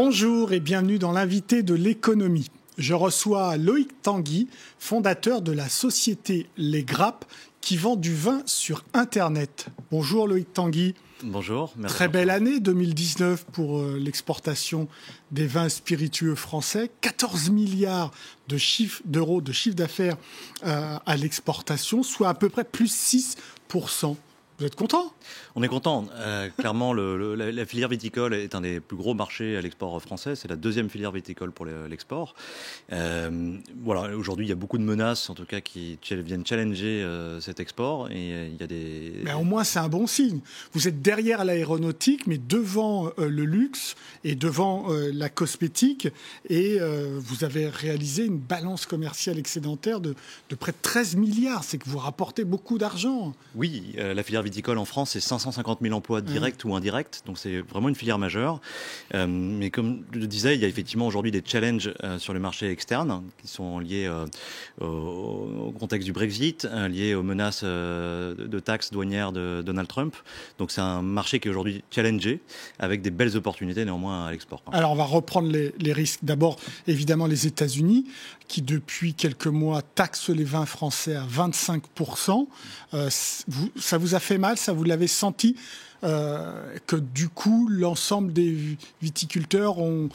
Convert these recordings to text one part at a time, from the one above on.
Bonjour et bienvenue dans l'invité de l'économie. Je reçois Loïc Tanguy, fondateur de la société Les Grappes, qui vend du vin sur Internet. Bonjour Loïc Tanguy. Bonjour. Merci. Très belle année 2019 pour l'exportation des vins spiritueux français. 14 milliards d'euros de chiffre d'affaires à l'exportation, soit à peu près plus 6%. Vous êtes content ? On est content. Clairement, la filière viticole est un des plus gros marchés à l'export français. C'est la deuxième filière viticole pour l'export. Voilà, aujourd'hui, il y a beaucoup de menaces, en tout cas, qui viennent challenger cet export. Et il y a des. Mais au moins, c'est un bon signe. Vous êtes derrière l'aéronautique, mais devant le luxe et devant la cosmétique. Et vous avez réalisé une balance commerciale excédentaire de près de 13 milliards. C'est que vous rapportez beaucoup d'argent. Oui, la filière viticole en France, c'est 550 000 emplois directs ou indirects, donc c'est vraiment une filière majeure. Mais comme je le disais, il y a effectivement aujourd'hui des challenges sur le marché externe qui sont liés au contexte du Brexit, liés aux menaces de taxes douanières de Donald Trump. Donc c'est un marché qui est aujourd'hui challengé, avec des belles opportunités néanmoins à l'export. Alors on va reprendre les risques. D'abord, évidemment, les États-Unis, qui depuis quelques mois taxent les vins français à 25%. Ça vous a fait mal, ça vous l'avez senti que du coup l'ensemble des viticulteurs ont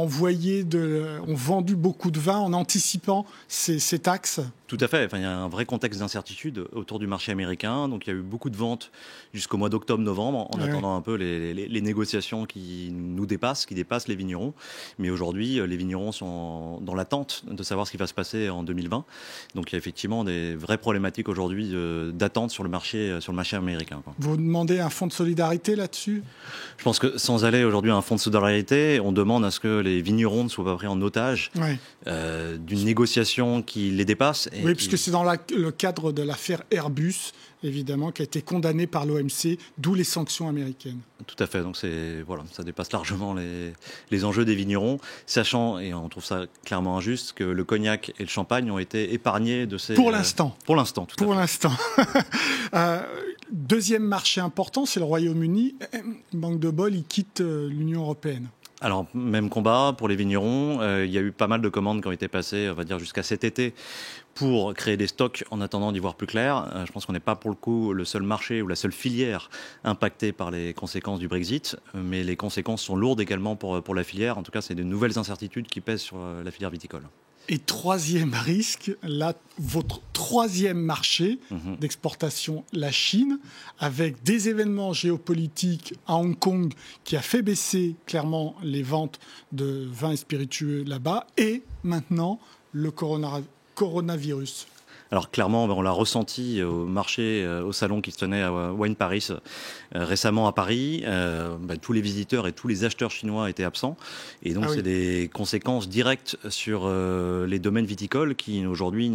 vendu beaucoup de vin en anticipant ces taxes? Tout à fait. Enfin, il y a un vrai contexte d'incertitude autour du marché américain. Donc il y a eu beaucoup de ventes jusqu'au mois d'octobre-novembre en attendant un peu les négociations qui nous dépassent, qui dépassent les vignerons. Mais aujourd'hui, les vignerons sont dans l'attente de savoir ce qui va se passer en 2020. Donc il y a effectivement des vraies problématiques aujourd'hui d'attente sur le marché américain. Vous demandez un fonds de solidarité là-dessus? Je pense que sans aller aujourd'hui à un fonds de solidarité, on demande à ce que les vignerons ne soient pas pris en otage d'une négociation qui les dépasse. Oui, puisque c'est dans le cadre de l'affaire Airbus, évidemment, qui a été condamnée par l'OMC, d'où les sanctions américaines. Tout à fait, donc ça dépasse largement les enjeux des vignerons, sachant, et on trouve ça clairement injuste, que le cognac et le champagne ont été épargnés de ces... Pour l'instant. Pour l'instant, tout à fait. Pour l'instant. Deuxième marché important, c'est le Royaume-Uni. Manque de bol, il quitte l'Union européenne. Alors, même combat pour les vignerons. Il y a eu pas mal de commandes qui ont été passées, on va dire, jusqu'à cet été pour créer des stocks en attendant d'y voir plus clair. Je pense qu'on n'est pas pour le coup le seul marché ou la seule filière impactée par les conséquences du Brexit, mais les conséquences sont lourdes également pour la filière. En tout cas, c'est de nouvelles incertitudes qui pèsent sur la filière viticole. Et troisième risque, votre troisième marché d'exportation, la Chine, avec des événements géopolitiques à Hong Kong qui a fait baisser clairement les ventes de vins et spiritueux là-bas, et maintenant le coronavirus. Alors clairement, on l'a ressenti au marché, au salon qui se tenait à Wine Paris récemment à Paris. Tous les visiteurs et tous les acheteurs chinois étaient absents. Et donc c'est des conséquences directes sur les domaines viticoles qui aujourd'hui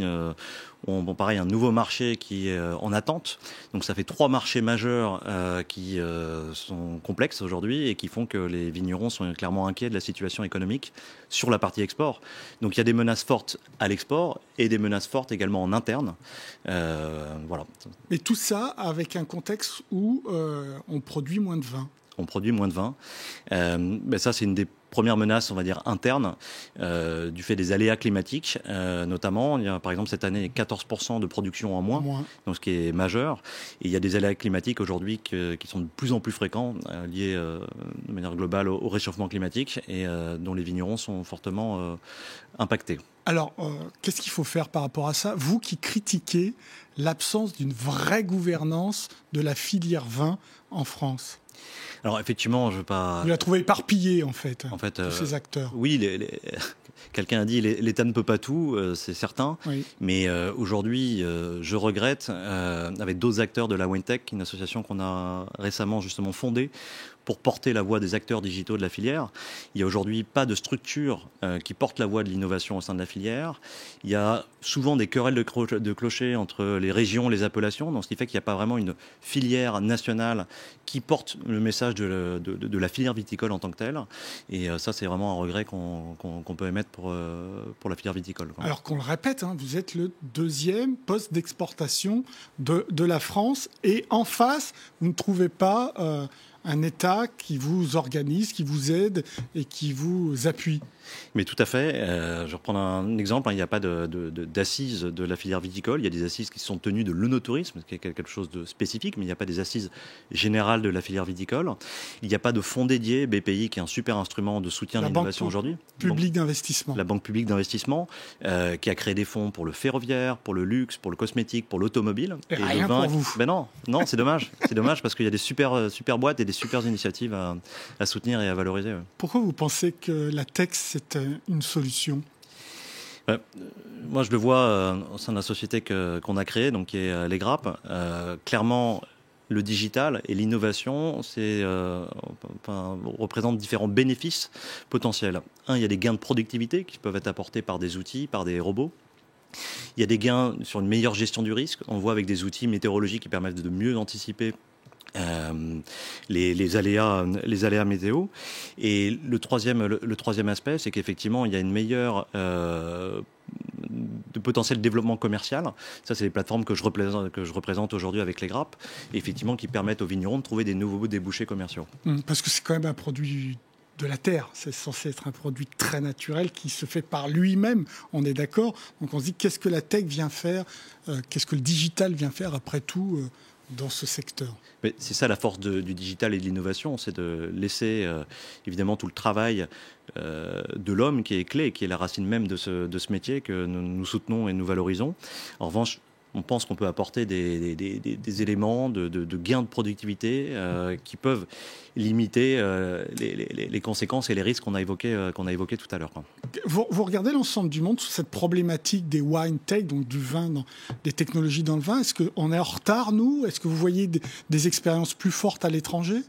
ont pareil un nouveau marché qui est en attente. Donc ça fait 3 marchés majeurs qui sont complexes aujourd'hui et qui font que les vignerons sont clairement inquiets de la situation économique sur la partie export. Donc il y a des menaces fortes à l'export et des menaces fortes également en interne. Voilà. Et tout ça avec un contexte où on produit moins de vin. On produit moins de vin. Ça, c'est une des premières menaces, on va dire, internes, du fait des aléas climatiques, notamment. Il y a, par exemple, cette année, 14% de production en moins, donc ce qui est majeur. Et il y a des aléas climatiques aujourd'hui qui sont de plus en plus fréquents, liés de manière globale au réchauffement climatique et dont les vignerons sont fortement impactés. Alors, qu'est-ce qu'il faut faire par rapport à ça? Vous qui critiquez l'absence d'une vraie gouvernance de la filière vin en France. Alors effectivement, je veux pas... Vous la trouvez éparpillée en fait tous ces acteurs. Oui, quelqu'un a dit l'État ne peut pas tout, c'est certain. Oui. Mais aujourd'hui, je regrette, avec d'autres acteurs de la WineTech, une association qu'on a récemment justement fondée pour porter la voix des acteurs digitaux de la filière. Il n'y a aujourd'hui pas de structure qui porte la voix de l'innovation au sein de la filière. Il y a souvent des querelles de clochers entre les régions, les appellations, donc ce qui fait qu'il n'y a pas vraiment une filière nationale qui porte le message de la filière viticole en tant que telle. Et ça, c'est vraiment un regret qu'on peut émettre pour la filière viticole. Alors qu'on le répète, vous êtes le deuxième poste d'exportation de la France. Et en face, vous ne trouvez pas un État qui vous organise, qui vous aide et qui vous appuie. Mais tout à fait. Je reprends un exemple. Il n'y a pas d'assises de la filière viticole. Il y a des assises qui sont tenues de l'œnotourisme, qui est quelque chose de spécifique, mais il n'y a pas des assises générales de la filière viticole. Il n'y a pas de fonds dédié, BPI, qui est un super instrument de soutien à l'innovation aujourd'hui. Public d'investissement. La Banque publique d'investissement, qui a créé des fonds pour le ferroviaire, pour le luxe, pour le cosmétique, pour l'automobile. Et rien pour vous. Ben non, c'est dommage. C'est dommage parce qu'il y a des super boîtes et des super initiatives à soutenir et à valoriser. Ouais. Pourquoi vous pensez que la tech, c'est une solution? Moi, je le vois au sein de la société qu'on a créée, donc qui est Les Grappes. Clairement, le digital et l'innovation représentent différents bénéfices potentiels. Un, il y a des gains de productivité qui peuvent être apportés par des outils, par des robots. Il y a des gains sur une meilleure gestion du risque. On le voit avec des outils météorologiques qui permettent de mieux anticiper les aléas météo. Et le troisième aspect, c'est qu'effectivement, il y a une meilleure de potentiel développement commercial. Ça, c'est les plateformes que je représente aujourd'hui avec Les Grappes, et effectivement, qui permettent aux vignerons de trouver des nouveaux débouchés commerciaux. Parce que c'est quand même un produit de la terre, c'est censé être un produit très naturel qui se fait par lui-même, on est d'accord. Donc on se dit, qu'est-ce que la tech vient faire, qu'est-ce que le digital vient faire après tout dans ce secteur? Mais c'est ça la force du digital et de l'innovation, c'est de laisser évidemment tout le travail de l'homme qui est clé, qui est la racine même de ce métier que nous soutenons et nous valorisons. En revanche, on pense qu'on peut apporter des éléments de gains de productivité qui peuvent limiter les conséquences et les risques qu'on a évoqués tout à l'heure. Vous regardez l'ensemble du monde sur cette problématique des wine tech, donc du vin, des technologies dans le vin. Est-ce qu'on est en retard, nous? Est-ce que vous voyez des expériences plus fortes à l'étranger?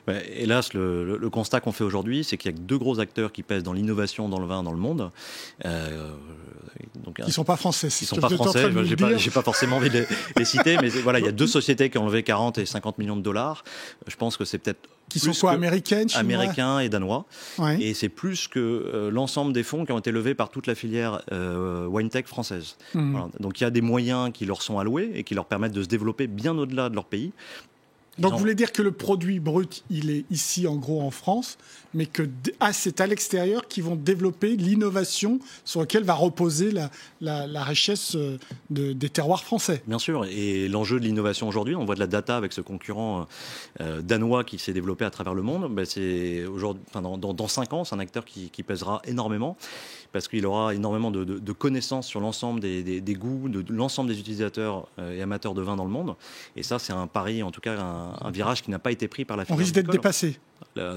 Hélas, le constat qu'on fait aujourd'hui, c'est qu'il y a que 2 gros acteurs qui pèsent dans l'innovation dans le vin dans le monde. Qui ne sont pas français. Qui ne sont pas français, j'ai pas forcément envie de les citer, mais voilà, il y a 2 sociétés qui ont levé 40 et 50 millions de dollars. Je pense que c'est peut-être... Qui sont quoi, américaines, chinois? Américains et danois. Ouais. Et c'est plus que l'ensemble des fonds qui ont été levés par toute la filière wine-tech française. Voilà. Donc il y a des moyens qui leur sont alloués et qui leur permettent de se développer bien au-delà de leur pays. Donc vous voulez dire que le produit brut, il est ici en gros en France, mais que c'est à l'extérieur qu'ils vont développer l'innovation sur laquelle va reposer la richesse des terroirs français. Bien sûr, et l'enjeu de l'innovation aujourd'hui, on voit de la data avec ce concurrent danois qui s'est développé à travers le monde. C'est aujourd'hui, dans 5 ans, c'est un acteur qui pèsera énormément, parce qu'il aura énormément de connaissances sur l'ensemble des goûts, de l'ensemble des utilisateurs et amateurs de vin dans le monde. Et ça, c'est un pari, en tout cas un virage qui n'a pas été pris par la filière. On risque d'être dépassé.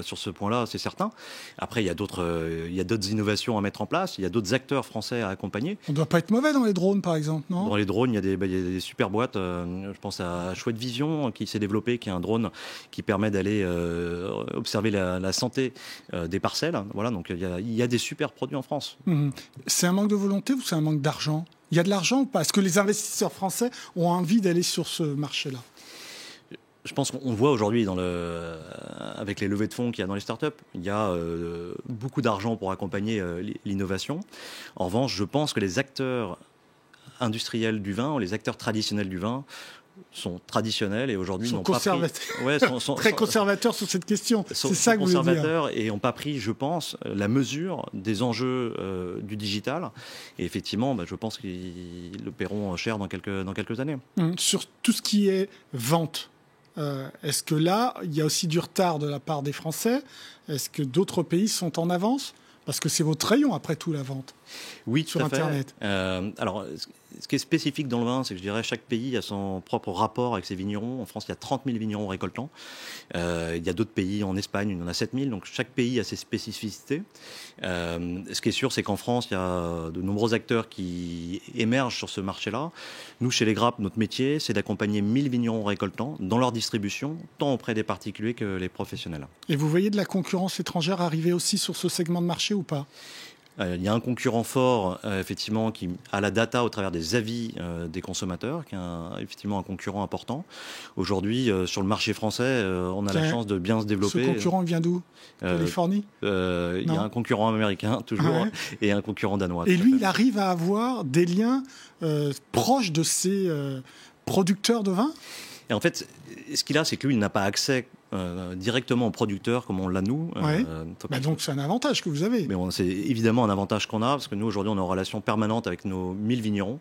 Sur ce point-là, c'est certain. Après, il y a d'autres innovations à mettre en place. Il y a d'autres acteurs français à accompagner. On ne doit pas être mauvais dans les drones, par exemple, non? Dans les drones, il y a des super boîtes. Je pense à Chouette Vision, qui s'est développé, qui est un drone qui permet d'aller observer la santé des parcelles. Voilà, donc il y a des super produits en France. C'est un manque de volonté ou c'est un manque d'argent? Il y a de l'argent ou pas? Est-ce que les investisseurs français ont envie d'aller sur ce marché-là? Je pense qu'on voit aujourd'hui avec les levées de fonds qu'il y a dans les startups, il y a beaucoup d'argent pour accompagner l'innovation. En revanche, je pense que les acteurs industriels du vin, ou les acteurs traditionnels du vin, sont traditionnels et aujourd'hui n'ont pas pris... sont très conservateurs sur cette question. C'est ça que vous voulez dire. Conservateurs et n'ont pas pris, je pense, la mesure des enjeux du digital. Et effectivement, je pense qu'ils le paieront cher dans quelques années. Sur tout ce qui est vente, est-ce que là, il y a aussi du retard de la part des Français? Est-ce que d'autres pays sont en avance? Parce que c'est votre rayon, après tout, la vente. Oui, sur Internet. Alors, ce qui est spécifique dans le vin, c'est que je dirais chaque pays a son propre rapport avec ses vignerons. En France, il y a 30 000 vignerons récoltants. Il y a d'autres pays, en Espagne, il y en a 7 000. Donc, chaque pays a ses spécificités. Ce qui est sûr, c'est qu'en France, il y a de nombreux acteurs qui émergent sur ce marché-là. Nous, chez Les Grappes, notre métier, c'est d'accompagner 1000 vignerons récoltants dans leur distribution, tant auprès des particuliers que les professionnels. Et vous voyez de la concurrence étrangère arriver aussi sur ce segment de marché ou pas? Il y a un concurrent fort, effectivement, qui a la data au travers des avis des consommateurs, qui est effectivement un concurrent important. Aujourd'hui, sur le marché français, on a la chance de bien se développer. Ce concurrent vient d'où? Californie? Il y a un concurrent américain, toujours, et un concurrent danois. Et lui, il arrive à avoir des liens proches de ses producteurs de vin? Et en fait, ce qu'il a, c'est que lui, il n'a pas accès directement aux producteurs comme on l'a nous. Donc c'est un avantage que vous avez. Mais c'est évidemment un avantage qu'on a, parce que nous aujourd'hui on est en relation permanente avec nos 1000 vignerons.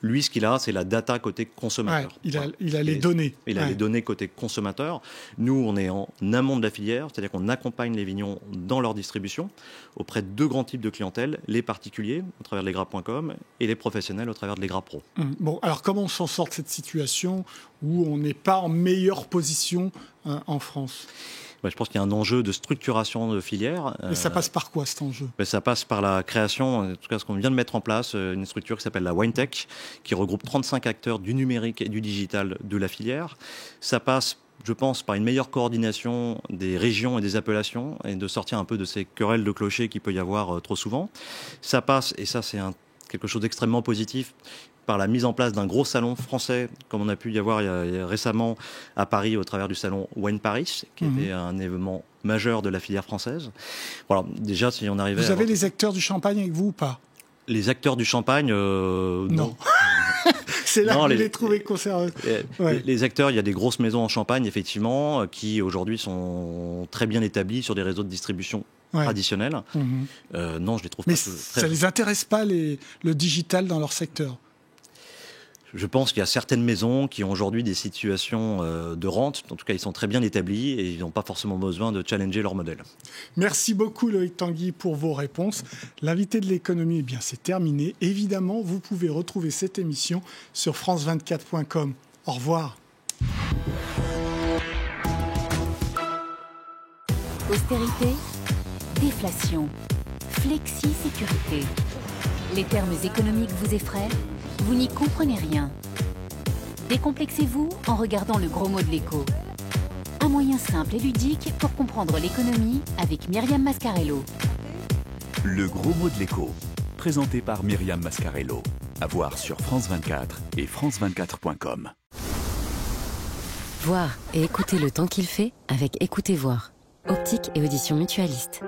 Lui, ce qu'il a, c'est la data côté consommateur. Il a les données. Il a les données côté consommateur. Nous, on est en amont de la filière, c'est-à-dire qu'on accompagne les vignerons dans leur distribution auprès de deux grands types de clientèle, les particuliers au travers de lesgras.com et les professionnels au travers de lesgras pro. Bon, alors comment on s'en sort de cette situation où on n'est pas en meilleure position en France ? Je pense qu'il y a un enjeu de structuration de filière. Mais ça passe par quoi cet enjeu ? Ça passe par la création, en tout cas ce qu'on vient de mettre en place, une structure qui s'appelle la WineTech, qui regroupe 35 acteurs du numérique et du digital de la filière. Ça passe, je pense, par une meilleure coordination des régions et des appellations et de sortir un peu de ces querelles de clochers qu'il peut y avoir trop souvent. Ça passe, et ça c'est quelque chose d'extrêmement positif, par la mise en place d'un gros salon français, comme on a pu y avoir récemment à Paris au travers du salon Wine Paris, qui était un événement majeur de la filière française. Voilà, déjà, si on arrivait. Vous avez les acteurs du champagne avec vous ou pas ? Les acteurs du champagne, non. C'est là que vous les trouvez conservés. Les acteurs, il y a des grosses maisons en Champagne, effectivement, qui aujourd'hui sont très bien établies sur des réseaux de distribution traditionnels. Non, je les trouve pas. Mais ça les intéresse pas, le digital dans leur secteur ? Je pense qu'il y a certaines maisons qui ont aujourd'hui des situations de rente. En tout cas, ils sont très bien établis et ils n'ont pas forcément besoin de challenger leur modèle. Merci beaucoup Loïc Tanguy pour vos réponses. L'invité de l'économie, c'est terminé. Évidemment, vous pouvez retrouver cette émission sur france24.com. Au revoir. Austérité, déflation, flexi-sécurité. Les termes économiques vous effraient ? Vous n'y comprenez rien. Décomplexez-vous en regardant le gros mot de l'écho. Un moyen simple et ludique pour comprendre l'économie avec Myriam Mascarello. Le gros mot de l'écho, présenté par Myriam Mascarello. À voir sur France 24 et france24.com. Voir et écouter le temps qu'il fait avec Écoutez Voir. Optique et audition mutualiste.